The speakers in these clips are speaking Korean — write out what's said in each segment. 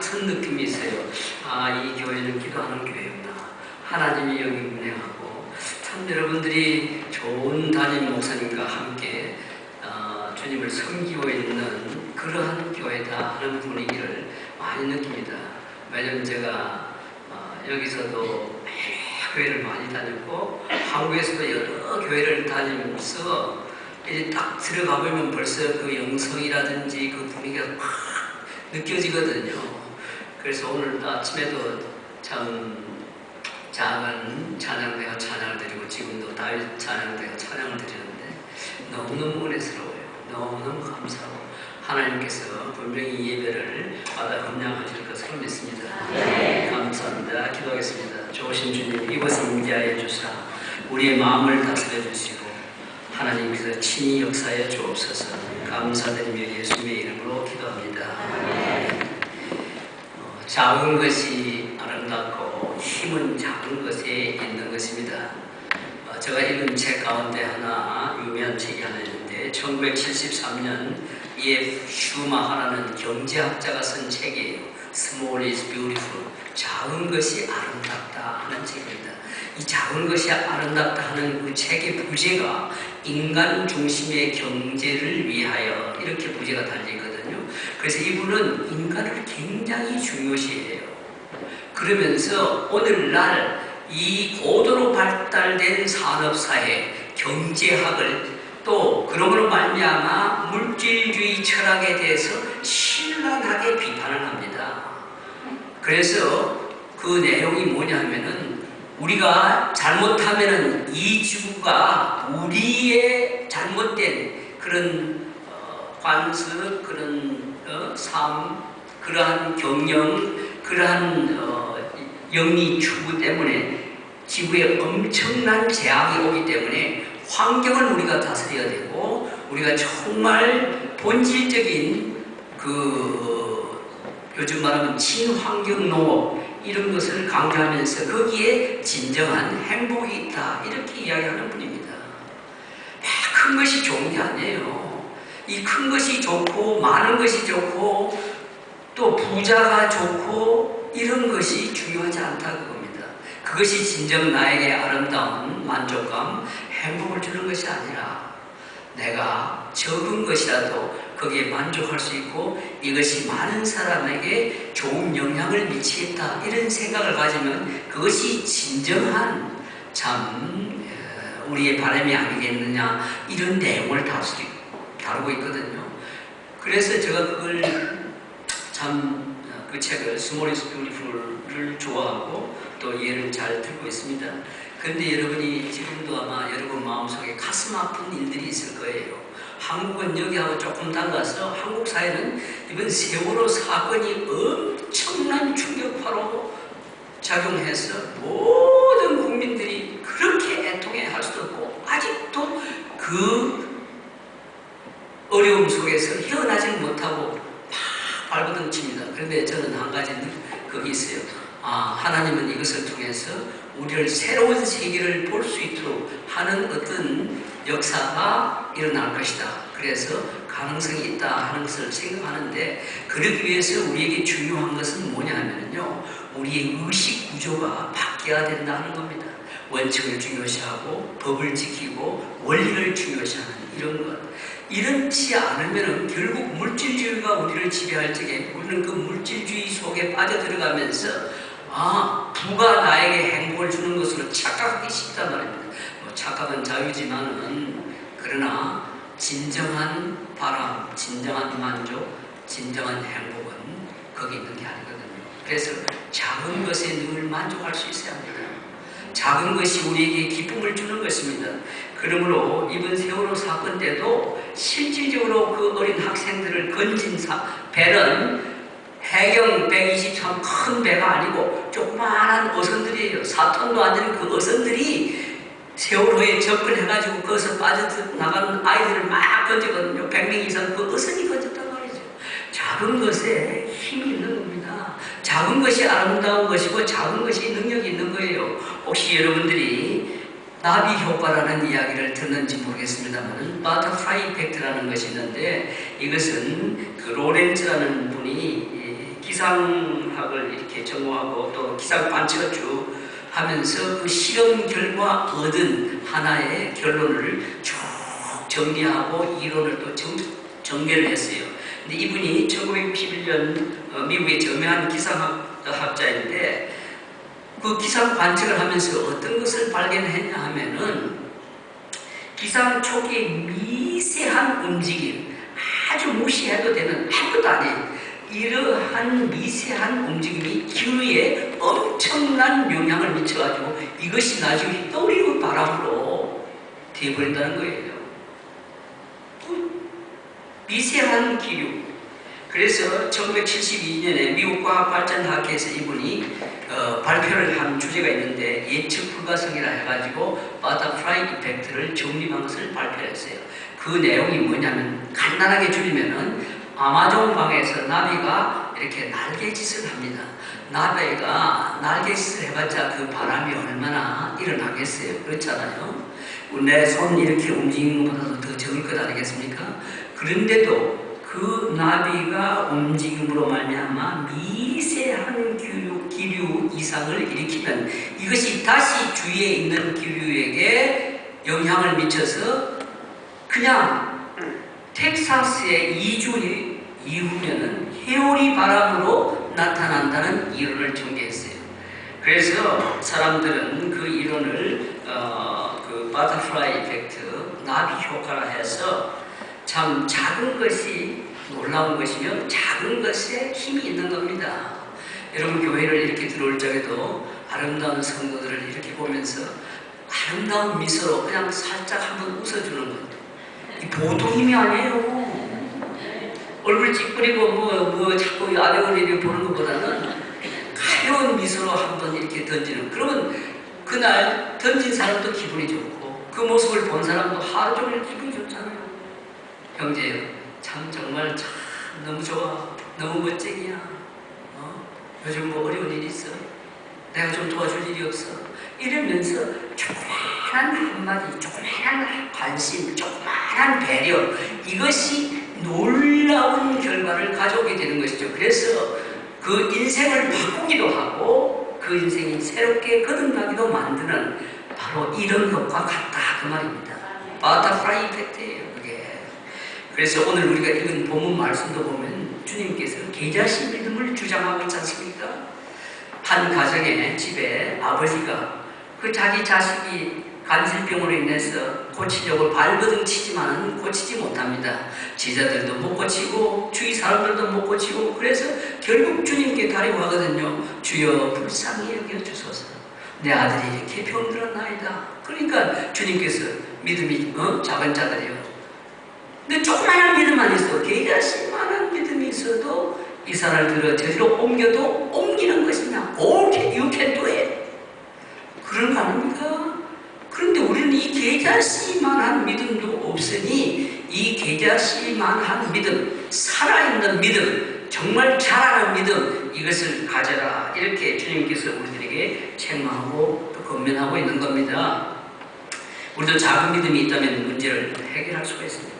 같은 느낌이 있어요. 아, 이 교회는 기도하는 교회구나. 하나님이 여기 운행하고, 참 여러분들이 좋은 담임 목사님과 함께 주님을 섬기고 있는 그러한 교회다 하는 분위기를 많이 느낍니다. 왜냐면 제가 여기서도 교회를 많이 다녔고 한국에서도 여러 교회를 다니면서 이제 딱 들어가 보면 벌써 그 영성이라든지 그 분위기가 막 느껴지거든요. 그래서 오늘 아침에도 참 작은 찬양대가 찬양을 드리고 지금도 다윗 찬양대가 찬양을 드리는데 너무너무 은혜스러워요. 너무너무 감사하고 하나님께서 분명히 이 예배를 받아 감량하실 것으로 믿습니다. 네. 감사합니다. 기도하겠습니다. 좋으신 주님, 이것을 임재하여 주사 우리의 마음을 다스려 주시고 하나님께서 친히 역사해 주옵소서. 감사드리며 예수님의 이름으로 기도합니다. 네. 작은 것이 아름답고 힘은 작은 것에 있는 것입니다. 제가 읽은 책 가운데 하나 유명한 책이 하나 있는데 1973년 E.F. 슈마하라는 경제학자가 쓴 책이에요. Small is beautiful. 작은 것이 아름답다 하는 책입니다. 이 작은 것이 아름답다 하는 그 책의 부제가 인간 중심의 경제를 위하여 이렇게 부제가 달려있거든요. 그래서 이분은 인간을 굉장히 중요시해요. 그러면서 오늘날 이 고도로 발달된 산업사회, 경제학을 또 그러므로 말미암아 물질주의 철학에 대해서 신랄하게 비판을 합니다. 그래서 그 내용이 뭐냐 하면은 우리가 잘못하면은 이 지구가 우리의 잘못된 그런 관습, 그런 삶, 그러한 경영, 그러한 영리 추구 때문에 지구에 엄청난 재앙이 오기 때문에 환경을 우리가 다스려야 되고 우리가 정말 본질적인 요즘 말하면 친환경 농업 이런 것을 강조하면서 거기에 진정한 행복이 있다 이렇게 이야기하는 분입니다. 큰 것이 좋은 게 아니에요. 이 큰 것이 좋고 많은 것이 좋고 또 부자가 좋고 이런 것이 중요하지 않다는 겁니다. 그것이 진정 나에게 아름다운 만족감, 행복을 주는 것이 아니라 내가 적은 것이라도 거기에 만족할 수 있고 이것이 많은 사람에게 좋은 영향을 미치겠다 이런 생각을 가지면 그것이 진정한 참 우리의 바람이 아니겠느냐 이런 내용을 다루고 있거든요. 그래서 제가 그걸 참 그 책을 Small is Beautiful을 좋아하고 또 이해를 잘 듣고 있습니다. 그런데 여러분이 지금도 아마 여러분 마음속에 가슴 아픈 일들이 있을 거예요. 한국은 여기하고 조금 달라서 한국 사회는 이번 세월호 사건이 엄청난 충격파로 작용해서 모든 국민들이 그렇게 애통해 할 수도 없고 아직도 그 어려움 속에서 헤어나지 못하고 발버둥칩니다. 그런데 저는 한 가지 거기 있어요. 하나님은 이것을 통해서 우리를 새로운 세계를 볼 수 있도록 하는 어떤 역사가 일어날 것이다. 그래서 가능성이 있다 하는 것을 생각하는데 그러기 위해서 우리에게 중요한 것은 뭐냐 하면요. 우리의 의식 구조가 바뀌어야 된다는 겁니다. 원칙을 중요시하고 법을 지키고 원리를 중요시하는 이런 것. 이렇지 않으면 결국 물질주의가 우리를 지배할 적에 우리는 그 물질주의 속에 빠져들어가면서 부가 나에게 행복을 주는 것으로 착각하기 쉽단 말입니다. 착각은 자유지만은 그러나 진정한 바람, 진정한 만족, 진정한 행복은 거기 있는 게 아니거든요. 그래서 작은 것에 늘 만족할 수 있어야 합니다. 작은 것이 우리에게 기쁨을 주는 것입니다. 그러므로 이번 세월호 사건 때도 실질적으로 그 어린 학생들을 건진 배는 해경 123 큰 배가 아니고 조그마한 어선들이에요. 4톤도 안 되는 그 어선들이 세월호에 접근해가지고 거기서 빠져나가는 아이들을 막 건졌거든요. 100명 이상 그 어선이 건졌단 말이죠. 작은 것에 힘이 있는 겁니다. 작은 것이 아름다운 것이고 작은 것이 능력이 있는 거예요. 혹시 여러분들이 나비 효과라는 이야기를 듣는지 모르겠습니다만 버터프라이 이펙트라는 것이 있는데 이것은 그 로렌츠라는 분이 기상학을 이렇게 전공하고 또 기상 관측을 쭉 하면서 그 실험 결과 얻은 하나의 결론을 쭉 정리하고 이론을 또 정리를 했어요. 근데 이분이 1961년 미국의 저명한 기상학자인데 그 기상 관측을 하면서 어떤 것을 발견했냐 하면은 기상 초기의 미세한 움직임, 아주 무시해도 되는 아무것도 아닌 이러한 미세한 움직임이 기후에 엄청난 영향을 미쳐가지고 이것이 나중에 떠오르는 바람으로 되어버린다는 거예요. 미세한 기류. 그래서 1972년에 미국 과학발전학회에서 이분이 발표를 한 주제가 있는데 예측 불가성이라 해가지고 버터플라이 이펙트를 정립한 것을 발표했어요. 그 내용이 뭐냐면 간단하게 줄이면은 아마존 강에서 나비가 이렇게 날개짓을 합니다. 나비가 날개짓을 해봤자 그 바람이 얼마나 일어나겠어요. 그렇잖아요. 내 손 이렇게 움직이는 것보다도 더 적을 것 아니겠습니까? 그런데도 그 나비가 움직임으로 말미암아 미세한 기류 이상을 일으키면 이것이 다시 주위에 있는 기류에게 영향을 미쳐서 그냥 텍사스의 2주 이후면은 해오리 바람으로 나타난다는 이론을 전개했어요. 그래서 사람들은 그 이론을 그 버터플라이 이펙트, 나비 효과라 해서 참 작은 것이 놀라운 것이며 작은 것에 힘이 있는 겁니다. 여러분 교회를 이렇게 들어올 적에도 아름다운 성도들을 이렇게 보면서 아름다운 미소로 그냥 살짝 한번 웃어주는 것. 이 보통 힘이 아니에요. 얼굴 찌푸리고 뭐 자꾸 아래를 이렇게 보는 것보다는 가벼운 미소로 한번 이렇게 던지는. 그러면 그날 던진 사람도 기분이 좋고 그 모습을 본 사람도 하루 종일 기분이 좋잖아요. 형제요, 참 정말 참 너무 좋아, 너무 멋쟁이야. 요즘 뭐 어려운 일 있어? 내가 좀 도와줄 일이 없어? 이러면서 조그마한 한마디, 조그마한 관심, 조그마한 배려, 이것이 놀라운 결과를 가져오게 되는 것이죠. 그래서 그 인생을 바꾸기도 하고 그 인생이 새롭게 거듭나기도 만드는 바로 이런 것과 같다 그 말입니다. 버터플라이 이펙트예요 그게. 그래서 오늘 우리가 읽은 본문 말씀도 보면 주님께서 계자식 믿음을 주장하고 있지 않습니까? 한 가정의 집에 아버지가 그 자기 자식이 간질병으로 인해서 고치려고 발버둥 치지만은 고치지 못합니다. 제자들도 못 고치고 주위 사람들도 못 고치고 그래서 결국 주님께 다리고하거든요. 주여 불쌍히 여겨주소서. 내 아들이 이렇게 병들었나이다. 그러니까 주님께서 믿음이 작은 자들이요. 근데 조그마한 믿음만 있어. 계자씨만한 믿음이 있어도 이 산을 들어 저리로 옮겨도 옮기는 것이냐. Okay, you can do it. 그런 거 아닙니까? 그런데 우리는 이 계자씨만한 믿음도 없으니 이 계자씨만한 믿음, 살아있는 믿음, 정말 자라는 믿음, 이것을 가져라. 이렇게 주님께서 우리들에게 책망하고 또 권면하고 있는 겁니다. 우리도 작은 믿음이 있다면 문제를 해결할 수가 있습니다.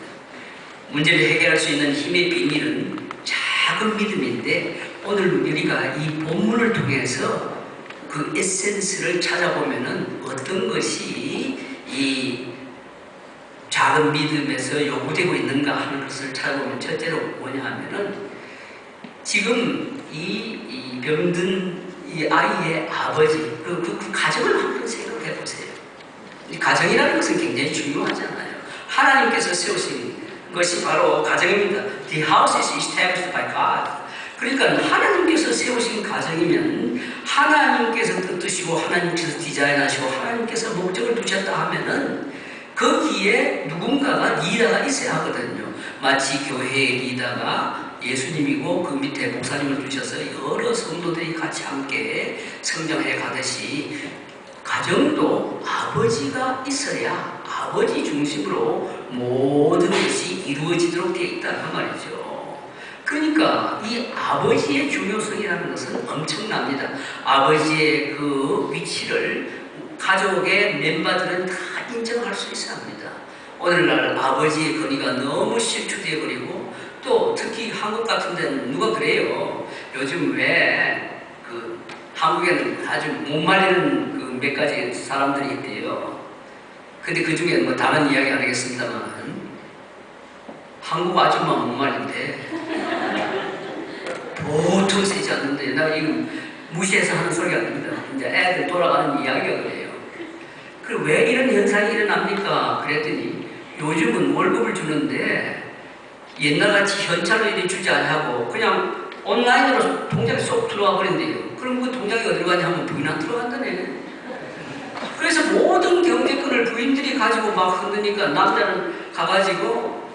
문제를 해결할 수 있는 힘의 비밀은 작은 믿음인데 오늘 우리가 이 본문을 통해서 그 에센스를 찾아보면은 어떤 것이 이 작은 믿음에서 요구되고 있는가 하는 것을 찾아보면 첫째로 뭐냐 하면은 지금 이 병든 이 아이의 아버지 그 가정을 한번 생각해 보세요. 이 가정이라는 것은 굉장히 중요하잖아요. 하나님께서 세우신 것이 바로 가정입니다. The house is established by God. 그러니까 하나님께서 세우신 가정이면 하나님께서 뜻하시고 하나님께서 디자인하시고 하나님께서 목적을 두셨다 하면은 거기에 누군가가 리더가 있어야 하거든요. 마치 교회의 리더가 예수님이고 그 밑에 목사님을 두셔서 여러 성도들이 같이 함께 성장해 가듯이 가정도 아버지가 있어야 아버지 중심으로 모든 것이 이루어지도록 되어 있다는 말이죠. 그러니까 이 아버지의 중요성이라는 것은 엄청납니다. 아버지의 그 위치를 가족의 멤버들은 다 인정할 수 있어야 합니다. 오늘날 아버지의 권위가 너무 실추되어 버리고 또 특히 한국 같은 데는 누가 그래요. 요즘 왜 그 한국에는 아주 못 말리는 그 몇 가지 사람들이 있대요. 근데 그 중에 뭐 다른 이야기 안 하겠습니다만 한국 아줌마 못 말린대. 보통 세지 않는데 나 이거 무시해서 하는 소리가 아닙니다. 이제 애들 돌아가는 이야기가 그래요. 그리고 왜 이런 현상이 일어납니까? 그랬더니 요즘은 월급을 주는데 옛날같이 현찰로 이렇게 주지 않고 그냥 온라인으로 통장에 쏙 들어와 버린대요. 그럼 그 통장이 어디로 가냐 하면 부인한테 들어간다네. 그래서 모든 경제권을 부인들이 가지고 막 흔드니까 남자는 가가지고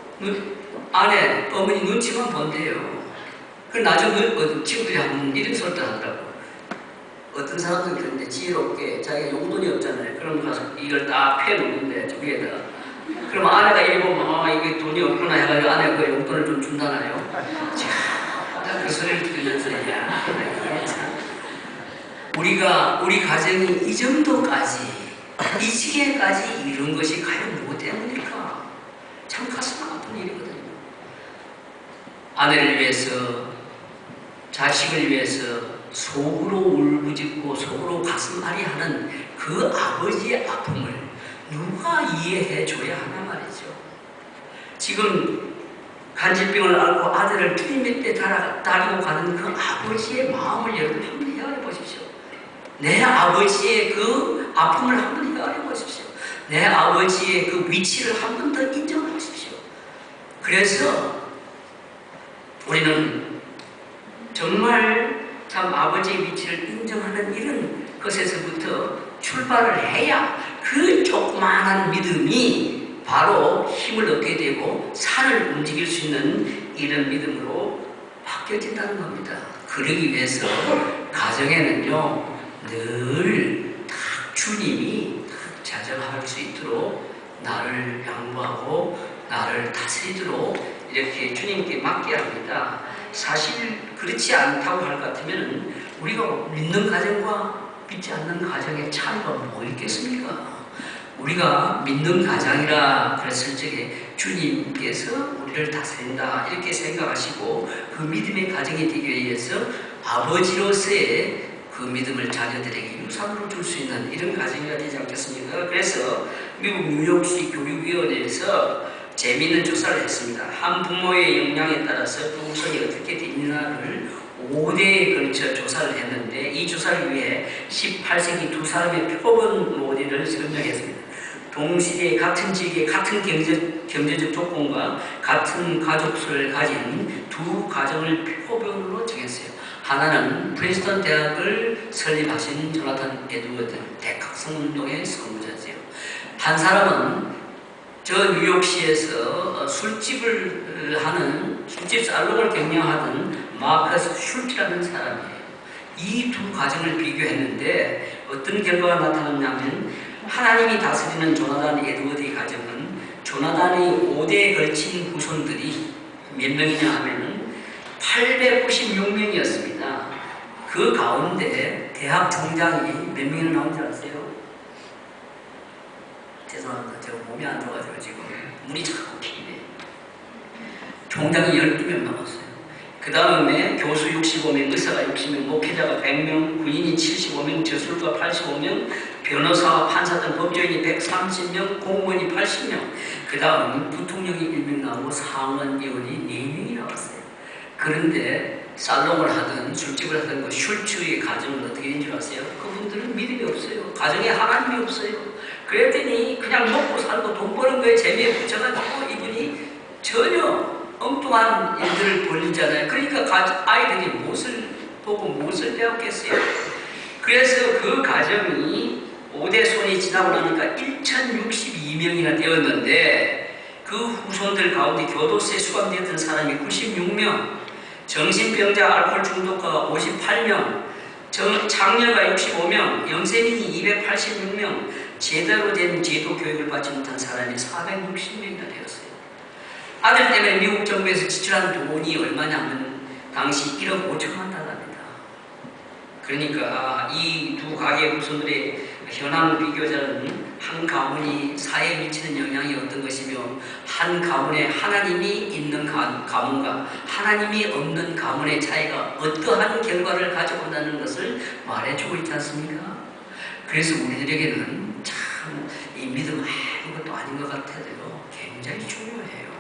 아내, 어머니 눈치만 본대요. 그 나중에 친구들이 한번 이런 소리를 하더라고. 어떤 사람들은 그런데 지혜롭게 자기가 용돈이 없잖아요. 그럼 가서 이걸 딱 패놓는데 저기에다. 그럼 아내가 이리 보면 이게 돈이 없구나 해가지고 아내가 그 용돈을 좀 준다나요? 자, 그 소리를 들으면서 우리 가정이 이 정도까지 이 지경까지 이런 것이 과연 뭐 때문일까? 참 가슴 아픈 일이거든요. 아내를 위해서 자식을 위해서 속으로 울부짖고 속으로 가슴 아리하는 그 아버지의 아픔을 누가 이해해 줘야 하나 말이죠. 지금 간질병을 앓고 아들을 주님 때 다리고 가는 그 아버지의 마음을 여러분 한번 헤아려 보십시오. 내 아버지의 그 아픔을 한번 헤아려 보십시오. 내 아버지의 그 위치를 한 번 더 인정하십시오. 그래서 우리는 정말 참 아버지의 위치를 인정하는 이런 것에서부터 출발을 해야 그 조그마한 믿음이 바로 힘을 얻게 되고 산을 움직일 수 있는 이런 믿음으로 바뀌어진다는 겁니다. 그러기 위해서 가정에는요 늘 딱 주님이 자정할 수 있도록 나를 양보하고 나를 다스리도록 이렇게 주님께 맡겨야 합니다. 사실 그렇지 않다고 할 것 같으면 우리가 믿는 가정과 믿지 않는 가정의 차이가 뭐 있겠습니까? 우리가 믿는 가정이라 그랬을 적에 주님께서 우리를 다스린다 이렇게 생각하시고 그 믿음의 가정이 되기 위해서 아버지로서의 그 믿음을 자녀들에게 유산으로 줄 수 있는 이런 가정이 되지 않겠습니까? 그래서 미국 뉴욕시 교육위원회에서 재미있는 조사를 했습니다. 한 부모의 역량에 따라서 부부성이 어떻게 되느냐를 5대에 걸쳐 조사를 했는데 이 조사를 위해 18세기 두 사람의 표본 모델을 설명했습니다. 동시대에 같은 지역에 같은 경제적 조건과 같은 가족수를 가진 두 가정을 표본으로 정했어요. 하나는 프린스턴 대학을 설립하신 조나탄 에드워드 대각성운동의 선구자지요. 한 사람은 저 뉴욕시에서 술집을 하는 술집 살롱을 경영하던 마커스 슐트라는 사람이에요. 이 두 가정을 비교했는데 어떤 결과가 나타났냐면 하나님이 다스리는 조나단 에드워드의 가정은 조나단의 5대에 걸친 후손들이 몇 명이냐 하면 896명이었습니다. 그 가운데 대학 총장이 몇 명이나 나온 줄 아세요? 죄송합니다. 제가 몸이 안 좋아가지고 지금 물이 자꾸 튀네. 총장이 12명 남았어요. 그 다음에 교수 65명, 의사가 60명, 목회자가 100명, 군인이 75명, 저술가 85명, 변호사와 판사 등 법조인이 130명, 공무원이 80명. 그 다음 부통령이 1명 나오고 상원 의원이 4명이 나왔어요. 그런데 살롱을 하든 술집을 하든 그 슐츠의 가정은 어떻게 된 줄 아세요? 그분들은 믿음이 없어요. 가정에 하나님이 없어요. 그랬더니 그냥 먹고 살고 돈 버는 거에 재미에 붙여가지고 이분이 전혀 엉뚱한 일들을 벌리잖아요. 그러니까 아이들이 무엇을 보고 무엇을 배웠겠어요? 그래서 그 가정이 5대 손이 지나고 나니까 1062명이나 되었는데 그 후손들 가운데 교도소에 수감되었던 사람이 96명, 정신병자 알코올 중독자가 58명, 장녀가 65명, 영세민이 286명, 제대로 된 제도 교육을 받지 못한 사람이 460명이나 되었어요. 아들 때문에 미국 정부에서 지출한 돈이 얼마냐면 당시 1억 5천만 달러입니다. 그러니까 이 두 가게 후손들의 현황 비교자는 한 가문이 사회에 미치는 영향이 어떤 것이며 한 가문에 하나님이 있는 가문과 하나님이 없는 가문의 차이가 어떠한 결과를 가져온다는 것을 말해주고 있지 않습니까? 그래서 우리들에게는 참 이 믿음 아무것도 아닌 것 같아도요 굉장히 중요해요.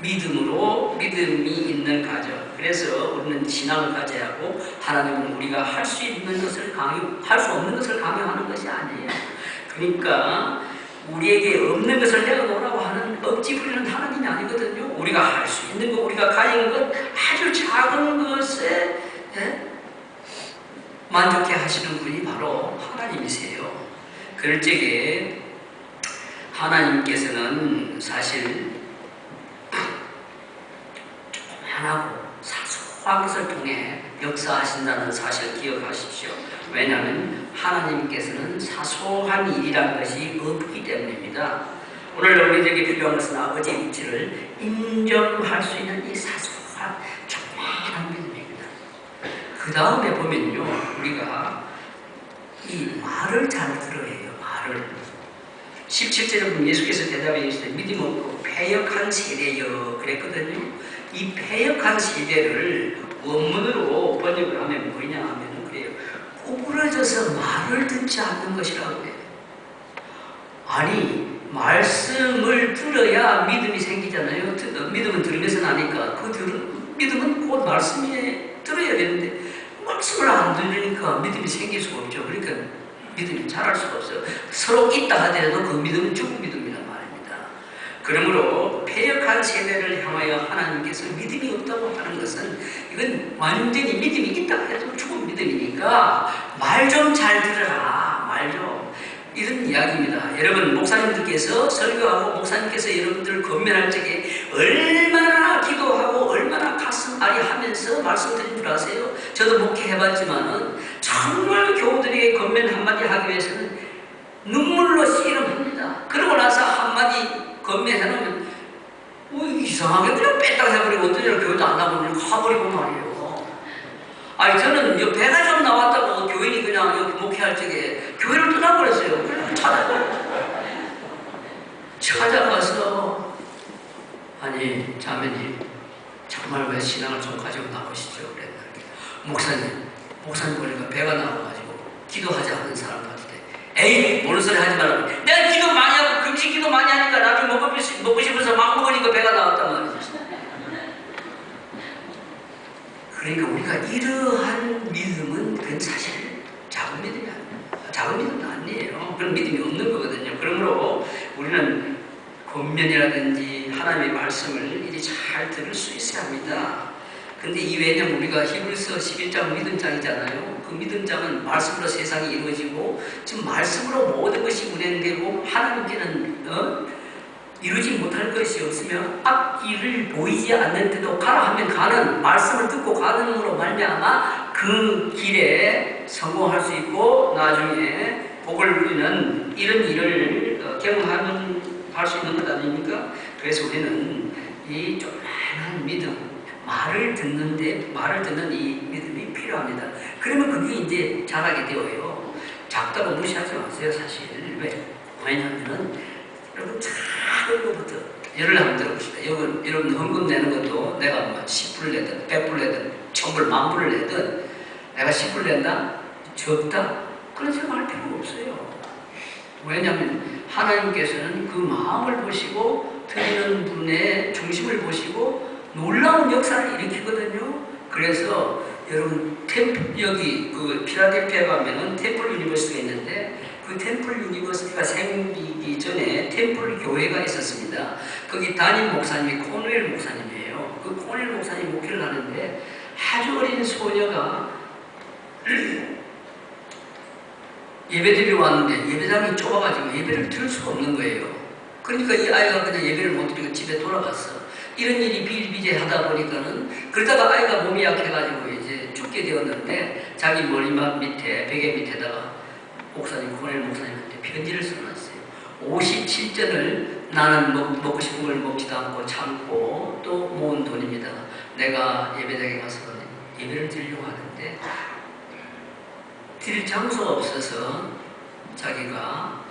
믿음으로 믿음이 있는 가정. 그래서 우리는 신앙을 가져야 하고 하나님은 우리가 할 수 있는 것을 할 수 없는 것을 강요하는 것이 아니에요. 그러니까 우리에게 없는 것을 내어놓으라고 하는 억지 부리는 하나님이 아니거든요. 우리가 할 수 있는 것, 우리가 가진 것, 아주 작은 것에 만족해 하시는 분이 바로 하나님이세요. 그럴 적에 하나님께서는 사실 조그만하고 사소한 것을 통해 역사하신다는 사실을 기억하십시오. 왜냐하면 하나님께서는 사소한 일이라는 것이 없기 때문입니다. 오늘 우리에게 필요한 것은 아버지의 위치를 인정할 수 있는 이 사소한 조그만한 믿음입니다. 그 다음에 보면요, 우리가 이 말을 잘 들어야 해요. 말을. 17절에 보면 예수께서 대답해 주시되 믿음 없고 패역한 세대여 그랬거든요. 이 패역한 세대를 원문으로 번역을 하면 뭐냐 하면 그래요. 구부러져서 말을 듣지 않는 것이라고 해요. 아니 말씀을 들어야 믿음이 생기잖아요. 믿음은 들으면서 나니까 믿음은 곧 말씀에 들어야 되는데 말씀을 안 들으니까 믿음이 생길 수가 없죠. 그러니까 믿음이 자랄 수가 없어요. 서로 있다 하더라도 그 믿음은 죽은 믿음이란 말입니다. 그러므로 패역한 세대를 향하여 하나님께서 믿음이 없다고 하는 것은 이건 완전히 믿음이 있다 해도 죽은 믿음이니까 말 좀 잘 들어라. 말 좀. 이런 이야기입니다. 여러분 목사님들께서 설교하고 목사님께서 여러분들을 건면할 적에 얼마나 기도하고 얼마나 가슴 아리하면서 말씀드린 줄 아세요? 저도 목회해봤지만은 정말 교우들에게 건면 한마디 하기 위해서는 눈물로 씨름합니다. 그러고 나서 한마디 건면해놓으면 이상하게 그냥 뺐다가 해버리고 어떤 일을 교회도 안 나가고 가버리고 말이에요. 아니 저는 배가 좀 나왔다고 교인이 그냥 여기 목회할 적에 교회를 떠나버렸어요. 그래서 찾아가서 아니 자매님 정말 왜 신앙을 좀 가지고 나오시죠? 그랬는데 목사님 보니까 배가 나와가지고 기도하지 않는 사람 같은데 에이 모르는 소리 하지 말라고. 내가 기도 많이 하고 금식 기도 많이 하니까 나중에 먹고 싶어서 막 먹으니까 배가 나왔단 말이죠. 그러니까 우리가 이러한 믿음은 그건 사실 작은 믿음이 아니에요. 작은 믿음도 아니에요. 그런 믿음이 없는 거거든요. 그러므로 우리는 권면이라든지 하나님의 말씀을 이리 잘 들을 수 있어야 합니다. 근데 이 왜냐면 우리가 히브리서 11장 믿음장이잖아요. 그 믿음장은 말씀으로 세상이 이루어지고 지금 말씀으로 모든 것이 운행되고 하나님께는 이루지 못할 것이 없으며 앞길을 보이지 않는데도 가라 하면 가는 말씀을 듣고 가는으로 말미암아 그 길에 성공할 수 있고 나중에 복을 누리는 이런 일을 경험할 수 있는 것 아닙니까? 그래서 우리는 이 조그마한 믿음, 말을 듣는 이 믿음이 필요합니다. 그러면 그게 이제 자라게 되어요. 작다고 무시하지 마세요. 사실 왜냐하면 여러분 작은 것부터 예를 한번 들어봅시다. 여러분 헌금 내는 것도 내가 뭐 10불 내든 100불 내든 1000불 만불을 내든 내가 10불 낸다? 적다? 그런 생각할 필요가 없어요. 왜냐하면 하나님께서는 그 마음을 보시고 드리는 분의 중심을 보시고 놀라운 역사를 일으키거든요. 그래서 여러분 여기 그 필라델피아에 가면은 템플 유니버시티가 있는데 그 템플 유니버시티가 생기기 전에 템플 교회가 있었습니다. 거기 담임 목사님이 코넬 목사님이에요. 그 코넬 목사님 목회를 하는데 아주 어린 소녀가 예배드리러 왔는데 예배당이 좁아가지고 예배를 들을 수가 없는 거예요. 그러니까 이 아이가 그냥 예배를 못 드리고 집에 돌아갔어. 이런 일이 비일비재하다 보니까는 그러다가 아이가 몸이 약해가지고 이제 죽게 되었는데 자기 머리맡 밑에 베개 밑에다가 목사님, 코넬 목사님한테 편지를 써놨어요. 57전을 나는 먹고 싶은 걸 먹지도 않고 참고 또 모은 돈입니다. 내가 예배당에 가서 예배를 드리려고 하는데 드릴 장소가 없어서 자기가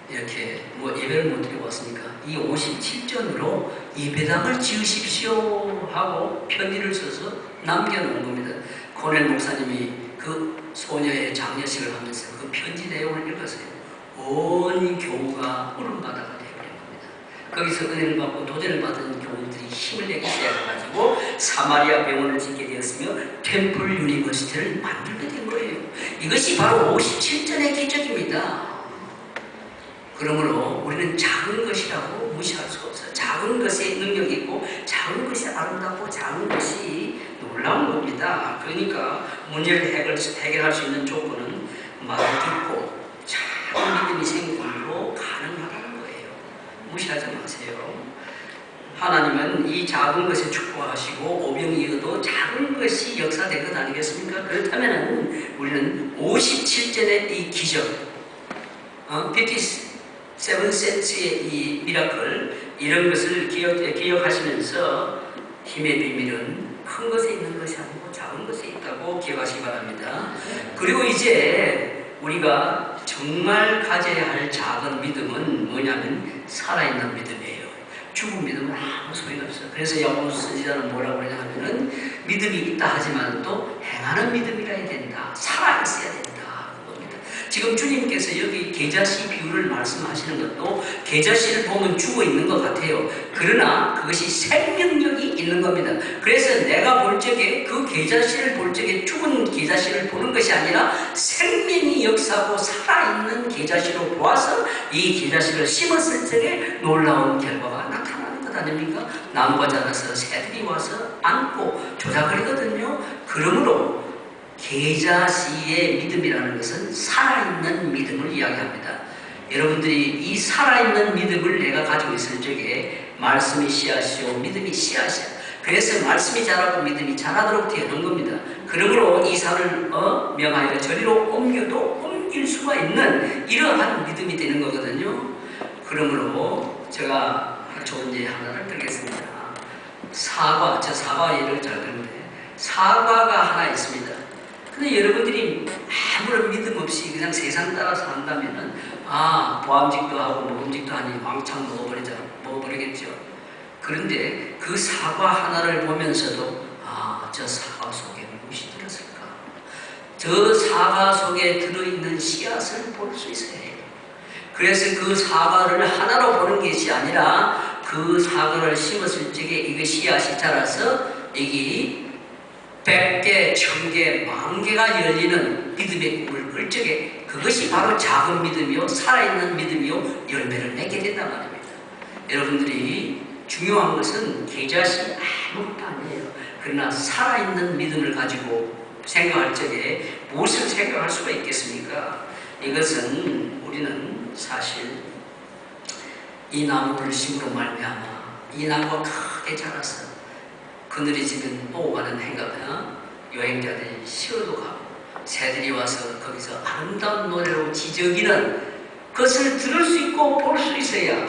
이렇게 뭐 예배를 못 드리고 왔으니까 이 57전으로 예배당을 지으십시오 하고 편지를 써서 남겨놓은 겁니다. 코넬 목사님이 그 소녀의 장례식을 하면서 그 편지 내용을 읽었어요. 온 교우가 울음바다가 되어버린 겁니다. 거기서 은혜를 받고 도전을 받은 교우들이 힘을 내기 시작해가지고 사마리아 병원을 짓게 되었으며 템플 유니버시티를 만들게 된 거예요. 이것이 바로 57전의 기적입니다. 그러므로 우리는 작은 것이라고 무시할 수가 없어요. 작은 것에 능력이 있고 작은 것이 아름답고 작은 것이 놀라운 겁니다. 그러니까 문제를 해결할 수 있는 조건은 말을 듣고 작은 믿음이 생김으로 가능하다는 거예요. 무시하지 마세요. 하나님은 이 작은 것에 축복하시고 오병이어도 작은 것이 역사된 것 아니겠습니까? 그렇다면 우리는 57전의 이 기적, 57 센스의 이 미라클, 이런 것을 기억하시면서 힘의 비밀은 큰 것에 있는 것이 아니고 작은 것에 있다고 기억하시기 바랍니다. 그리고 이제 우리가 정말 가져야 할 작은 믿음은 뭐냐면 살아있는 믿음이에요. 죽은 믿음은 아무 소리가 없어요. 그래서 야고보서 선지자는 뭐라고 그러냐 하면은 믿음이 있다 하지만 또 행하는 믿음이라 해야 된다. 살아있어야 된다. 지금 주님께서 여기 계자씨 비유를 말씀하시는 것도 계자씨를 보면 죽어 있는 것 같아요. 그러나 그것이 생명력이 있는 겁니다. 그래서 내가 볼 적에 그 계자씨를 볼 적에 죽은 계자씨를 보는 것이 아니라 생명이 역사하고 살아있는 계자씨로 보아서 이 계자씨를 심었을 적에 놀라운 결과가 나타나는 것 아닙니까? 나무가 자라서 새들이 와서 안고 조작거리거든요. 그러므로 계자씨의 믿음이라는 것은 살아있는 믿음을 이야기합니다. 여러분들이 이 살아있는 믿음을 내가 가지고 있을 적에 말씀이 씨앗이요 믿음이 씨앗이야. 그래서 말씀이 자라고 믿음이 자라도록 되는 겁니다. 그러므로 이 산을 명하여 저리로 옮겨도 옮길 수가 있는 이러한 믿음이 되는 거거든요. 그러므로 제가 좋은 예 하나를 들겠습니다. 사과, 저 사과 예를 잘 들는데 사과가 하나 있습니다. 근데 여러분들이 아무런 믿음 없이 그냥 세상 따라서 한다면은 보암직도 하고 먹음직도 하니 왕창 먹어버리겠죠. 그런데 그 사과 하나를 보면서도 저 사과 속에 무엇이 들었을까? 저 사과 속에 들어있는 씨앗을 볼 수 있어야 해요. 그래서 그 사과를 하나로 보는 것이 아니라 그 사과를 심었을 적에 이게 씨앗이 자라서 이게 100개, 1000개, 10,000개가 열리는 믿음의 꿈을 꿀 적에 그것이 바로 작은 믿음이요, 살아있는 믿음이요, 열매를 맺게 된단 말입니다. 여러분들이 중요한 것은 계자씨 아무것도 아니에요. 그러나 살아있는 믿음을 가지고 생각할 적에 무엇을 생각할 수가 있겠습니까? 이것은 우리는 사실 이 나무를 심으로 말미암아 이 나무가 크게 자라서 그늘이 지면 또 가는 여행자들이 쉬어도 가고 새들이 와서 거기서 아름다운 노래로 지저귀는 그것을 들을 수 있고 볼 수 있어야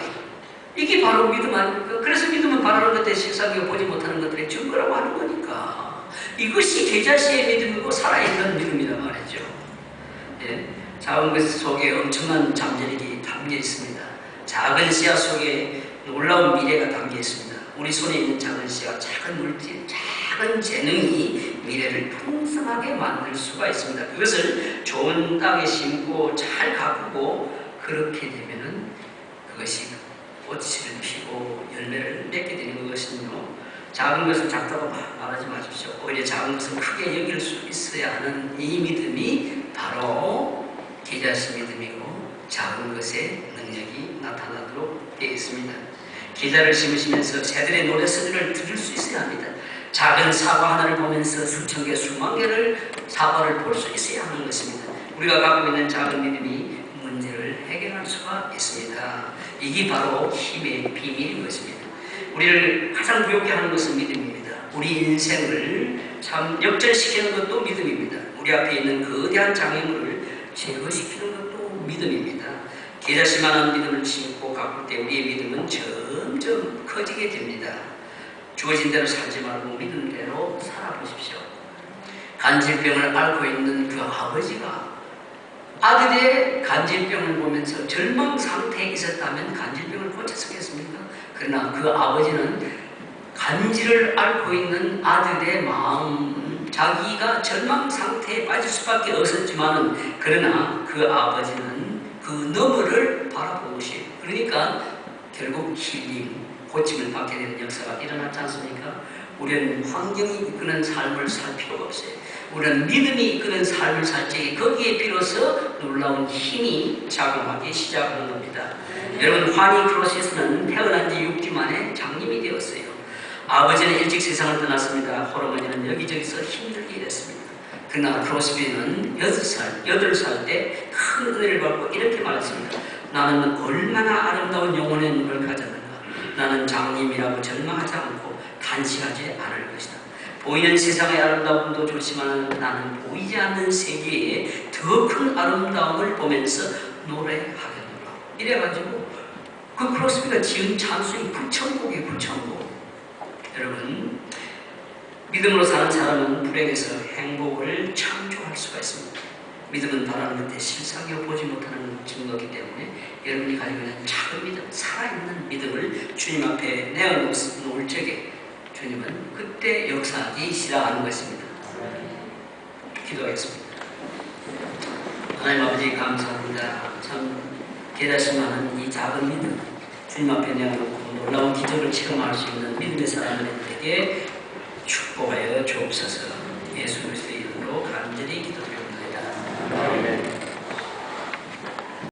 이게 바로 믿음 아닙니까? 그래서 믿음은 바라는 것들 실상이고 보지 못하는 것들의 증거라고 하는 거니까 이것이 계자씨의 믿음이고 살아있는 믿음이란 말이죠. 예? 작은 것 속에 엄청난 잠재력이 담겨 있습니다. 작은 씨앗 속에 놀라운 미래가 담겨 있습니다. 우리 손에 있는 작은 씨앗, 작은 물질, 작은 재능이 미래를 풍성하게 만들 수가 있습니다. 그것을 좋은 땅에 심고 잘 가꾸고 그렇게 되면은 그것이 꽃을 피고 열매를 맺게 되는 것은요. 작은 것을 작다고 말하지 마십시오. 오히려 작은 것을 크게 여길 수 있어야 하는 이 믿음이 바로 계자씨 믿음이고 작은 것에 능력이 나타나도록 되어 있습니다. 계자를 심으시면서 새들의 노래소리를 들을 수 있어야 합니다. 작은 사과 하나를 보면서 수천 개, 수만 개를 사과를 볼 수 있어야 하는 것입니다. 우리가 갖고 있는 작은 믿음이 문제를 해결할 수가 있습니다. 이게 바로 힘의 비밀인 것입니다. 우리를 가장 부욕게 하는 것은 믿음입니다. 우리 인생을 참 역전시키는 것도 믿음입니다. 우리 앞에 있는 거대한 장애물을 제거시키는 것도 믿음입니다. 계자씨만한 믿음을 심고 가꿀 때 우리의 믿음은 점점 커지게 됩니다. 주어진 대로 살지 말고 믿음대로 살아보십시오. 간질병을 앓고 있는 그 아버지가 아들의 간질병을 보면서 절망 상태에 있었다면 간질병을 고쳤겠습니까? 그러나 그 아버지는 간질을 앓고 있는 아들의 마음, 자기가 절망 상태에 빠질 수밖에 없었지만은 그러나 그 아버지는 그 너머를 바라보시. 그러니까 결국 힐링, 고침을 받게 되는 역사가 일어났지 않습니까? 우리는 환경이 이끄는 삶을 살 필요가 없어요. 우리는 믿음이 이끄는 삶을 살 적에 거기에 비로소 놀라운 힘이 작용하기 시작하는 겁니다. 여러분, 환희 크로시스는 태어난 지 6주 만에 장님이 되었어요. 아버지는 일찍 세상을 떠났습니다. 홀어머니는 여기저기서 힘들게 일했습니다. 그러나 크로스비는 8살 때 큰 은혜를 받고 이렇게 말했습니다. 나는 얼마나 아름다운 영혼의 눈을 가졌는가. 나는 장님이라고 절망하지 않고 단식하지 않을 것이다. 보이는 세상의 아름다움도 좋지만 나는 보이지 않는 세계에 더 큰 아름다움을 보면서 노래하겠노라. 이래가지고 그 크로스비가 지은 찬송이 부천곡이에요. 부천곡. 여러분, 믿음으로 사는 사람은 불행에서 행복을 창조할 수가 있습니다. 믿음은 바라는 듯 실상이어 보지 못하는 증거이기 때문에 여러분이 가지고 있는 작은 믿음, 살아있는 믿음을 주님 앞에 내어놓을 적에 주님은 그때 역사하기 시작하는 것입니다. 기도하겠습니다. 하나님 아버지 감사합니다. 참 깨닫지만은 이 작은 믿음 주님 앞에 내어놓고 놀라운 기적을 체험할 수 있는 믿음의 사람들에게 축복하여 주옵소서. 예수 그리스도의